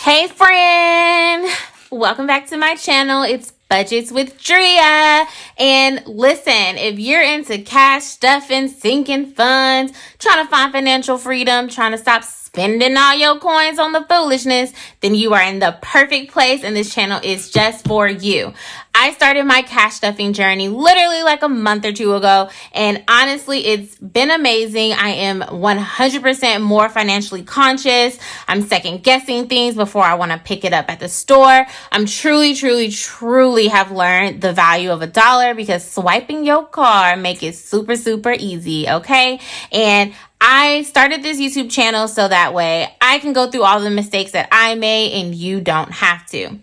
Hey friend, welcome back to my channel. It's Budgets with Drea. And listen, if you're into cash stuffing, sinking funds, trying to find financial freedom, trying to stop spending all your coins on the foolishness, then you are in the perfect place and this channel is just for you. I started my cash stuffing journey literally like a month or two ago, and honestly, it's been amazing. I am 100% more financially conscious. I'm second guessing things before I want to pick it up at the store. I'm truly have learned the value of $1 because swiping your card make it super easy, okay? And I started this YouTube channel so that way I can go through all the mistakes that I made and you don't have to.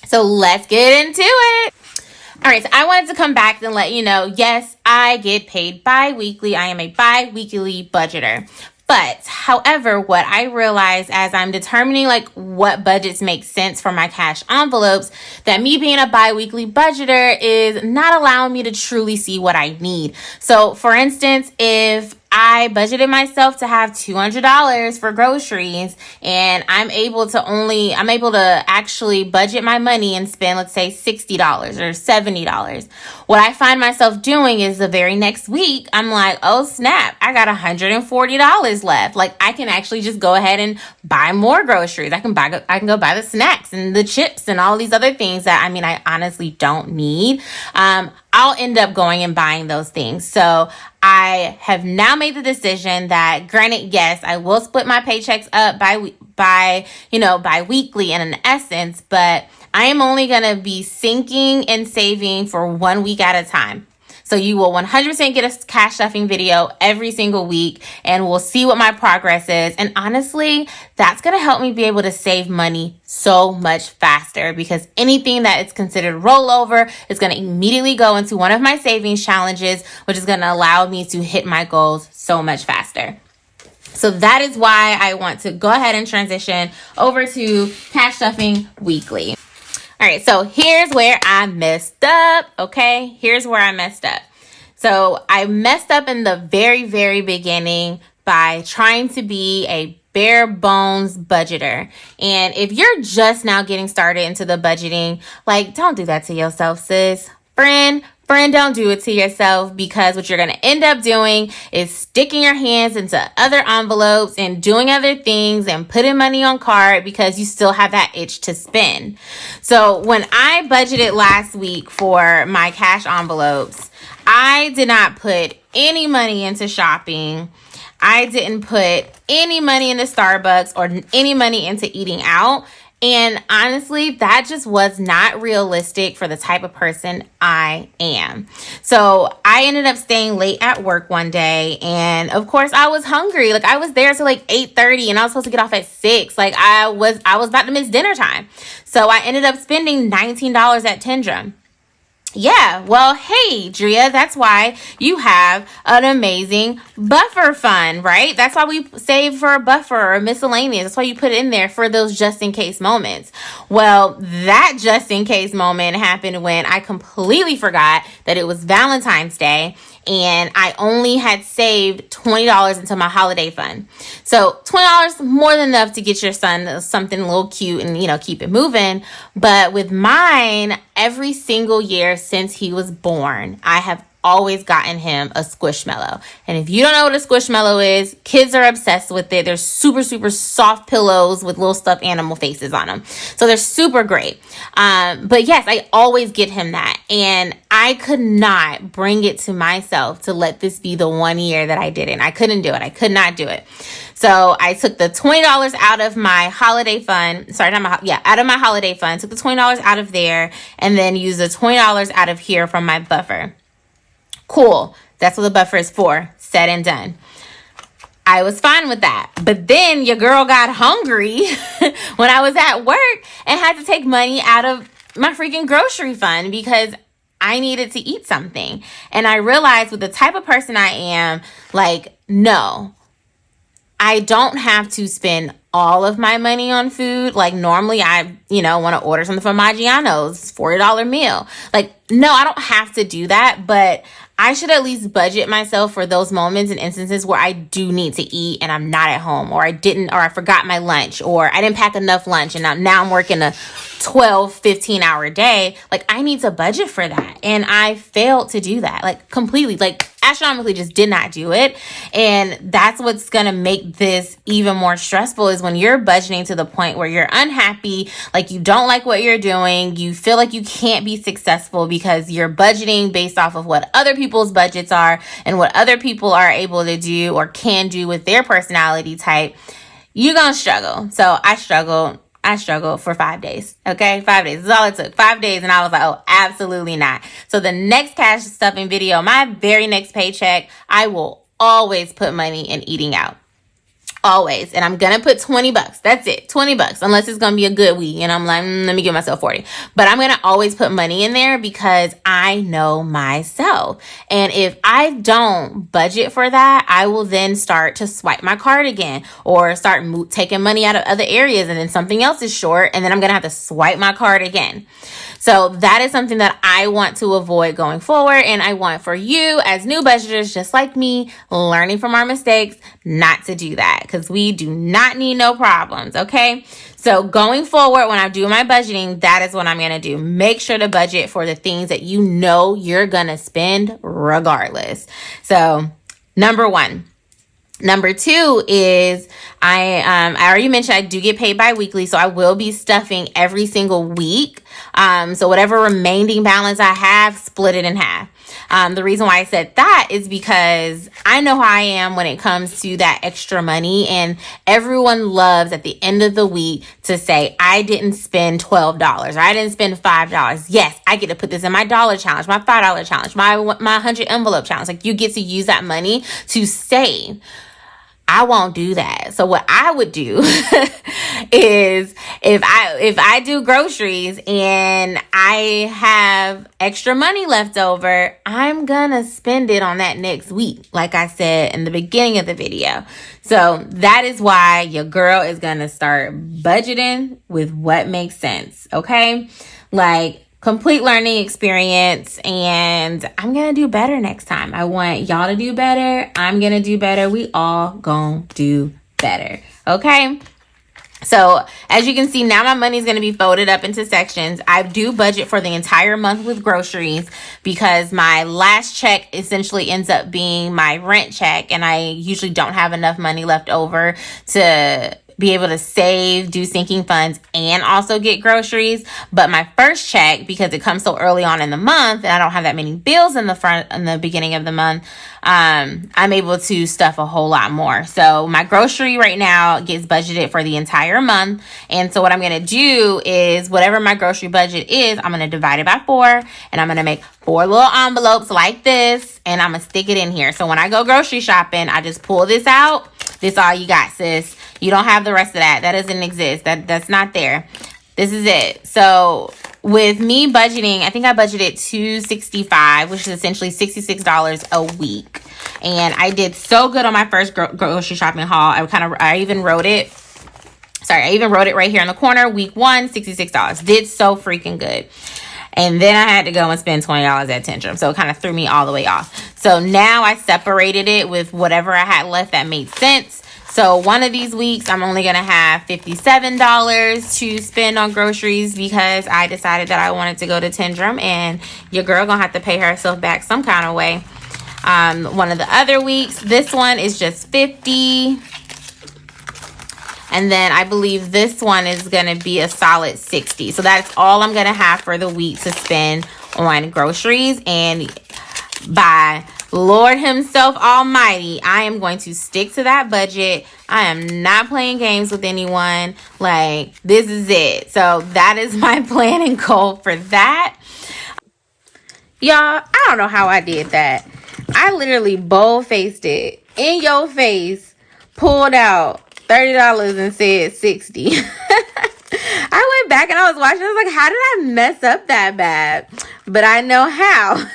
So let's get into it. All right, so I wanted to come back and let you know, yes, I get paid bi-weekly. I am a bi-weekly budgeter. But however, what I realized as I'm determining like what budgets make sense for my cash envelopes, that me being a bi-weekly budgeter is not allowing me to truly see what I need. So for instance, if I budgeted myself to have $200 for groceries and I'm able to actually budget my money and spend, let's say, $60 or $70. What I find myself doing is the very next week, I'm like, oh snap, I got $140 left. Like I can actually just go ahead and buy more groceries. I can go buy the snacks and the chips and all these other things that I honestly don't need. I'll end up going and buying those things. So I have now made the decision that, granted, yes, I will split my paychecks up bi-weekly in an essence, but I am only going to be sinking and saving for 1 week at a time. So you will 100% get a cash stuffing video every single week, and we'll see what my progress is. And honestly, that's going to help me be able to save money so much faster, because anything that is considered rollover is going to immediately go into one of my savings challenges, which is going to allow me to hit my goals so much faster. So that is why I want to go ahead and transition over to cash stuffing weekly. All right, so here's where I messed up, okay? Here's where I messed up. So I messed up in the very beginning by trying to be a bare bones budgeter. And if you're just now getting started into the budgeting, like, don't do that to yourself, sis. Friend, don't do it to yourself, because what you're going to end up doing is sticking your hands into other envelopes and doing other things and putting money on card because you still have that itch to spend. So when I budgeted last week for my cash envelopes, I did not put any money into shopping. I didn't put any money into Starbucks or any money into eating out. And honestly, that just was not realistic for the type of person I am. So I ended up staying late at work one day, and of course I was hungry. Like I was there till like 8:30 and I was supposed to get off at 6. Like I was about to miss dinner time. So I ended up spending $19 at Tendrum. Yeah, well, hey, Drea, that's why you have an amazing buffer fund, right? That's why we save for a buffer or miscellaneous. That's why you put it in there for those just in case moments. Well, that just in case moment happened when I completely forgot that it was Valentine's Day and I only had saved $20 into my holiday fund. So $20 more than enough to get your son something a little cute and, keep it moving. But with mine, every single year since he was born, I have always gotten him a Squishmallow. And if you don't know what a Squishmallow is, kids are obsessed with it. They're super soft pillows with little stuffed animal faces on them. So they're super great. But yes, I always get him that. And I could not bring it to myself to let this be the 1 year that I didn't. I couldn't do it. I could not do it. So I took the $20 out of my holiday fund. Out of my holiday fund. Took the $20 out of there and then used the $20 out of here from my buffer. Cool. That's what the buffer is for. Said and done. I was fine with that. But then your girl got hungry when I was at work and had to take money out of my freaking grocery fund because I needed to eat something. And I realized with the type of person I am, like, no, I don't have to spend all of my money on food. Like normally I, want to order something from Maggiano's, $40 meal. Like, no, I don't have to do that, but I should at least budget myself for those moments and instances where I do need to eat and I'm not at home, or I forgot my lunch, or I didn't pack enough lunch and now I'm working a 12, 15-hour day. Like, I need to budget for that. And I failed to do that, like, completely, like, astronomically just did not do it. And that's what's going to make this even more stressful, is when you're budgeting to the point where you're unhappy, like you don't like what you're doing, you feel like you can't be successful because you're budgeting based off of what other people's budgets are and what other people are able to do or can do with their personality type. You're going to struggle. So I struggled for 5 days. Okay, 5 days is all it took. 5 days, and I was like, oh, absolutely not. So the next cash stuffing video, my very next paycheck, I will always put money in eating out. Always. And I'm gonna put $20. That's it. $20. Unless it's gonna be a good week and I'm like, let me give myself 40. But I'm gonna always put money in there because I know myself. And if I don't budget for that, I will then start to swipe my card again, or start taking money out of other areas, and then something else is short, and then I'm gonna have to swipe my card again. So that is something that I want to avoid going forward. And I want for you as new budgeters, just like me, learning from our mistakes, not to do that, because we do not need no problems. Okay. So going forward, when I do my budgeting, that is what I'm going to do. Make sure to budget for the things that you know you're going to spend regardless. So number one. Number two is I already mentioned I do get paid bi-weekly, so I will be stuffing every single week. So whatever remaining balance I have, split it in half. The reason why I said that is because I know how I am when it comes to that extra money, and everyone loves at the end of the week to say, I didn't spend $12 or I didn't spend $5. Yes, I get to put this in my dollar challenge, my $5 challenge, my 100 envelope challenge. Like, you get to use that money to save. I won't do that. So what I would do is if I do groceries and I have extra money left over, I'm gonna spend it on that next week, like I said in the beginning of the video. So that is why your girl is gonna start budgeting with what makes sense. Okay? Like, complete learning experience, and I'm gonna do better next time. I want y'all to do better. I'm gonna do better. We all gonna do better. Okay? So as you can see, now my money is going to be folded up into sections. I do budget for the entire month with groceries because my last check essentially ends up being my rent check, and I usually don't have enough money left over to be able to save, do sinking funds, and also get groceries. But my first check, because it comes so early on in the month and I don't have that many bills in the beginning of the month, I'm able to stuff a whole lot more. So my grocery right now gets budgeted for the entire month. And so what I'm going to do is whatever my grocery budget is, I'm going to divide it by 4, and I'm going to make 4 little envelopes like this, and I'm going to stick it in here. So when I go grocery shopping, I just pull this out. This all you got, sis. You don't have the rest of that. That doesn't exist. That's not there. This is it. So with me budgeting, I think I budgeted $265, which is essentially $66 a week. And I did so good on my first grocery shopping haul. I even wrote it. I even wrote it right here in the corner. Week 1, $66. Did so freaking good. And then I had to go and spend $20 at Tantrum. So it kind of threw me all the way off. So now I separated it with whatever I had left that made sense. So one of these weeks, I'm only going to have $57 to spend on groceries because I decided that I wanted to go to Tantrum, and your girl going to have to pay herself back some kind of way. One of the other weeks, this one is just $50. And then I believe this one is going to be a solid $60. So that's all I'm going to have for the week to spend on groceries. And by Lord himself almighty, I am going to stick to that budget. I am not playing games with anyone. Like, this is it. So that is my plan and goal for that. Y'all, I don't know how I did that. I literally bold-faced it in your face, pulled out $30 and said 60. I went back and I was watching. I was like, how did I mess up that bad? But I know how.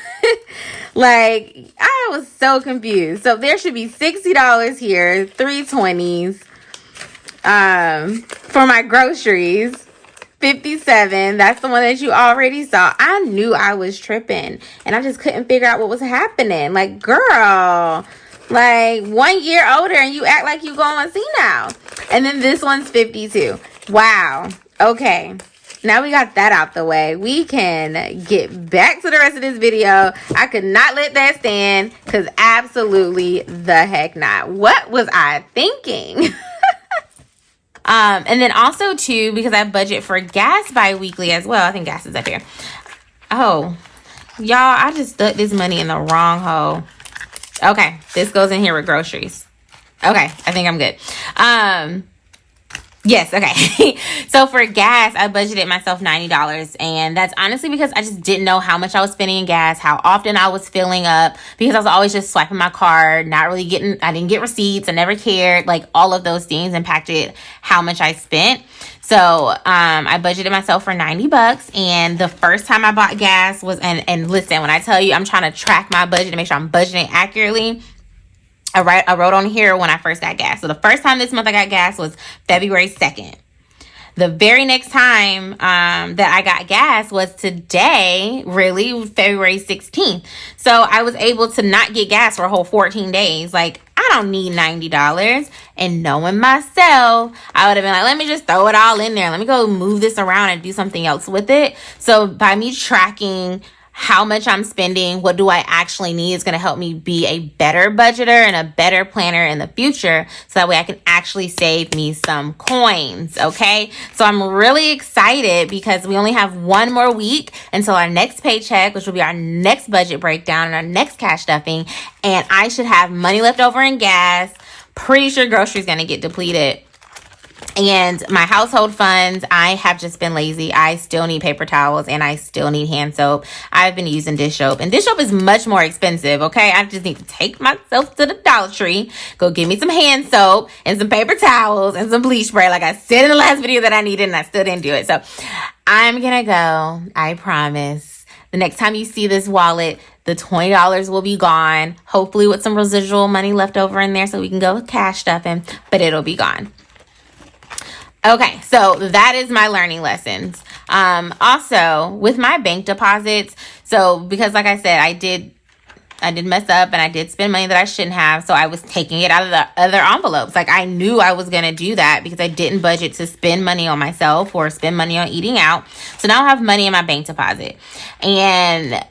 Like, I was so confused. So there should be $60 here, 3 20s for my groceries, 57. That's the one that you already saw. I knew I was tripping, and I just couldn't figure out what was happening. Like, girl, like 1 year older, and you act like you going to see now. And then this one's 52. Wow. Okay. Now we got that out the way. We can get back to the rest of this video. I could not let that stand, because absolutely the heck not. What was I thinking? And then also too, because I budget for gas bi-weekly as well. I think gas is up here. Oh, y'all, I just stuck this money in the wrong hole. Okay, this goes in here with groceries. Okay, I think I'm good. Yes, okay. So for gas, I budgeted myself $90, and that's honestly because I just didn't know how much I was spending in gas, how often I was filling up, because I was always just swiping my card, not really I didn't get receipts, I never cared. Like, all of those things impacted how much I spent. So I budgeted myself for $90, and the first time I bought gas was, and listen, when I tell you I'm trying to track my budget to make sure I'm budgeting accurately, I wrote on here when I first got gas. So the first time this month I got gas was February 2nd. The very next time that I got gas was today, really, February 16th. So I was able to not get gas for a whole 14 days. Like, I don't need $90. And knowing myself, I would have been like, let me just throw it all in there. Let me go move this around and do something else with it. So by me tracking how much I'm spending, what do I actually need, is going to help me be a better budgeter and a better planner in the future, so that way I can actually save me some coins. Okay, so I'm really excited because we only have one more week until our next paycheck, which will be our next budget breakdown and our next cash stuffing, and I should have money left over in gas. Pretty sure groceries going to get depleted. And my household funds, I have just been lazy. I still need paper towels, and I still need hand soap. I've been using dish soap, and dish soap is much more expensive, okay? I just need to take myself to the Dollar Tree, go get me some hand soap and some paper towels and some bleach spray, like I said in the last video that I needed, and I still didn't do it. So I'm gonna go, I promise. The next time you see this wallet, the $20 will be gone, hopefully with some residual money left over in there so we can go cash stuffing, but it'll be gone. Okay, so that is my learning lessons. Also, with my bank deposits, so because like I said, I did mess up and I did spend money that I shouldn't have, so I was taking it out of the other envelopes. Like, I knew I was going to do that because I didn't budget to spend money on myself or spend money on eating out. So now I have money in my bank deposit. And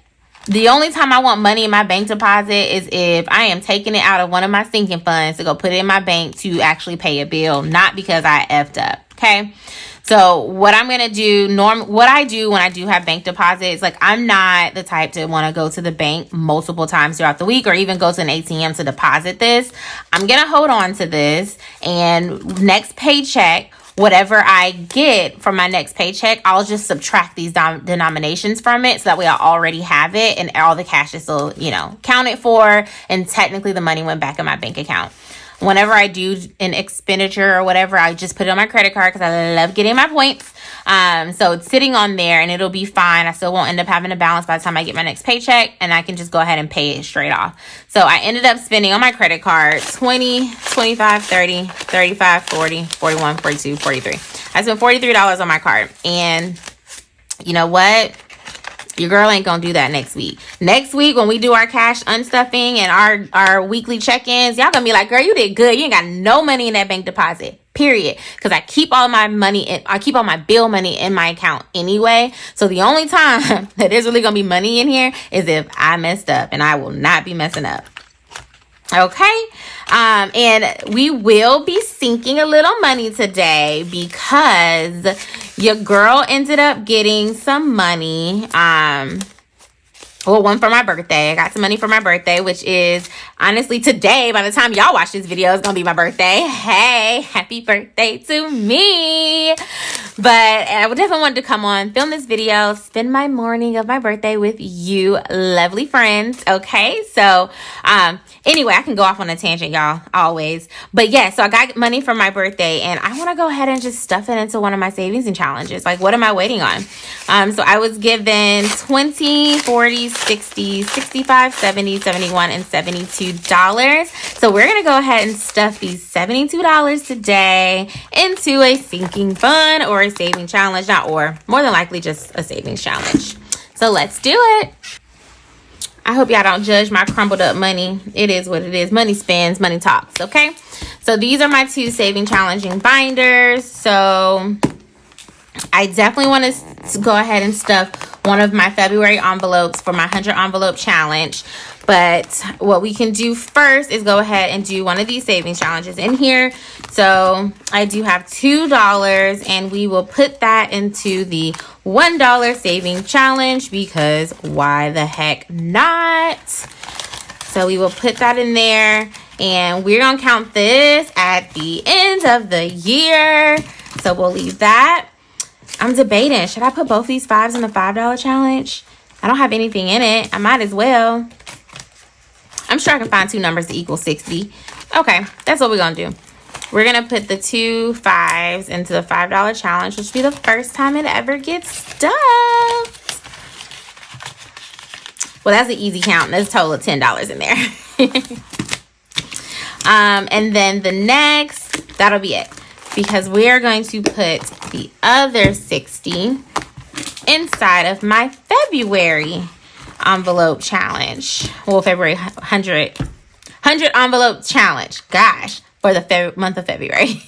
the only time I want money in my bank deposit is if I am taking it out of one of my sinking funds to go put it in my bank to actually pay a bill, not because I effed up. Okay. So what I'm going to do, what I do when I do have bank deposits, like, I'm not the type to want to go to the bank multiple times throughout the week or even go to an ATM to deposit this. I'm going to hold on to this, and next paycheck, whatever I get from my next paycheck, I'll just subtract these denominations from it, so that way I already have it and all the cash is still, counted for, and technically the money went back in my bank account. Whenever I do an expenditure or whatever, I just put it on my credit card because I love getting my points. So it's sitting on there and it'll be fine. I still won't end up having a balance by the time I get my next paycheck, and I can just go ahead and pay it straight off. So I ended up spending on my credit card $20, $25, $30, $35, $40, $41, $42, $43. I spent $43 on my card. And you know what? Your girl ain't gonna do that next week. Next week, when we do our cash unstuffing and our weekly check-ins, y'all gonna be like, girl, you did good. You ain't got no money in that bank deposit, period. Because I keep all my money, I keep all my bill money in my account anyway. So the only time that there's really gonna be money in here is if I messed up, and I will not be messing up. Okay. And we will be sinking a little money today because your girl ended up getting some money. One for my birthday. I got some money for my birthday, which is honestly today. By the time y'all watch this video, it's gonna be my birthday. Hey, happy birthday to me. But I would definitely want to come on, film this video, spend my morning of my birthday with you lovely friends. Okay, so anyway, I can go off on a tangent, y'all, always. But yeah, so I got money for my birthday, and I want to go ahead and just stuff it into one of my savings and challenges. Like, what am I waiting on? So I was given 20, 40, 60, 65, 70, 71, and $72. So we're going to go ahead and stuff these $72 today into a sinking fund or February saving challenge. More than likely just a savings challenge. So let's do it. I hope y'all don't judge my crumbled up money. It is what it is. Money spends, money talks, okay? So these are my 2 saving challenging binders. So I definitely want to go ahead and stuff one of my February envelopes for my 100 envelope challenge. But what we can do first is go ahead and do one of these savings challenges in here. So I do have $2, and we will put that into the $1 saving challenge, because why the heck not? So we will put that in there, and we're going to count this at the end of the year. So we'll leave that. I'm debating, should I put both these 5s in the $5 challenge? I don't have anything in it. I might as well. I'm sure I can find 2 numbers to equal 60. Okay, that's what we're going to do. We're going to put the 2 5s into the $5 challenge, which will be the first time it ever gets stuffed. Well, that's an easy count. There's a total of $10 in there. And then the next, that'll be it. Because we are going to put the other 60 inside of my February envelope challenge. Well, February 100 envelope challenge. Gosh, for the month of February.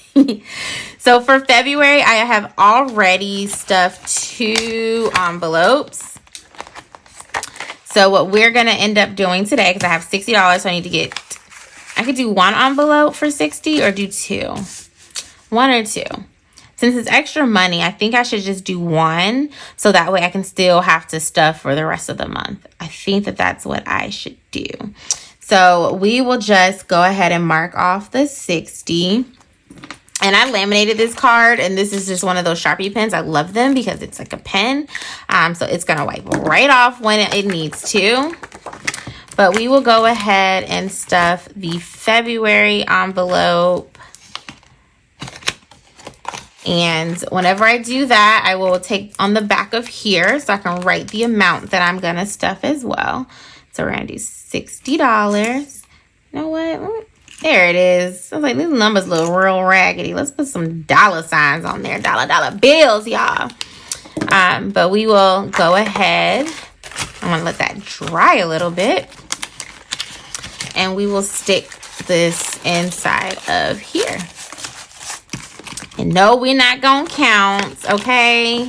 So for February, I have already stuffed 2 envelopes. So what we're going to end up doing today, because I have $60, so I could do 1 envelope for 60 or do 2. 1 or 2. Since it's extra money, I think I should just do 1, so that way I can still have to stuff for the rest of the month. I think that that's what I should do. So we will just go ahead and mark off the 60. And I laminated this card, and this is just one of those Sharpie pens. I love them because it's like a pen. So it's going to wipe right off when it needs to. But we will go ahead and stuff the February envelope. And whenever I do that, I will take on the back of here so I can write the amount that I'm going to stuff as well. So we're going to do $60. You know what? There it is. I was like, these numbers look real raggedy. Let's put some dollar signs on there. Dollar bills, y'all. But we will go ahead. I'm going to let that dry a little bit. And we will stick this inside of here. And no, we're not going to count, okay?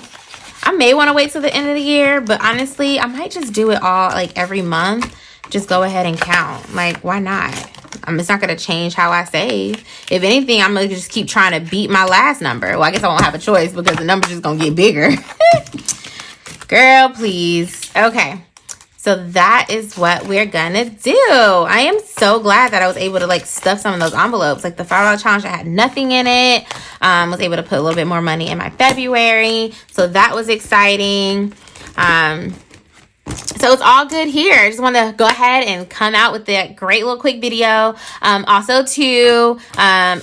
I may want to wait till the end of the year, but honestly, I might just do it all, like, every month. Just go ahead and count. Like, why not? It's not going to change how I save. If anything, I'm going to just keep trying to beat my last number. Well, I guess I won't have a choice because the number's just going to get bigger. Girl, please. Okay. So that is what we're gonna do. I am so glad that I was able to like stuff some of those envelopes. Like the $5 challenge, I had nothing in it. Was able to put a little bit more money in my February. So that was exciting. So it's all good here. I just want to go ahead and come out with that great little quick video. Also too,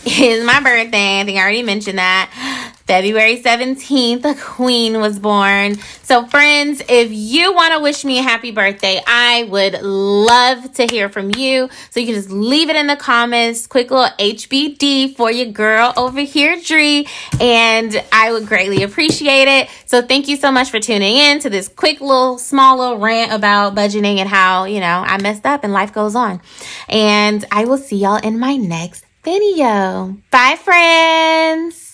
is my birthday. I think I already mentioned that. February 17th, the queen was born. So friends, if you want to wish me a happy birthday, I would love to hear from you. So you can just leave it in the comments. Quick little HBD for your girl over here, Dree. And I would greatly appreciate it. So thank you so much for tuning in to this quick little, small little rant about budgeting and how, you know, I messed up and life goes on. And I will see y'all in my next video. Bye, friends.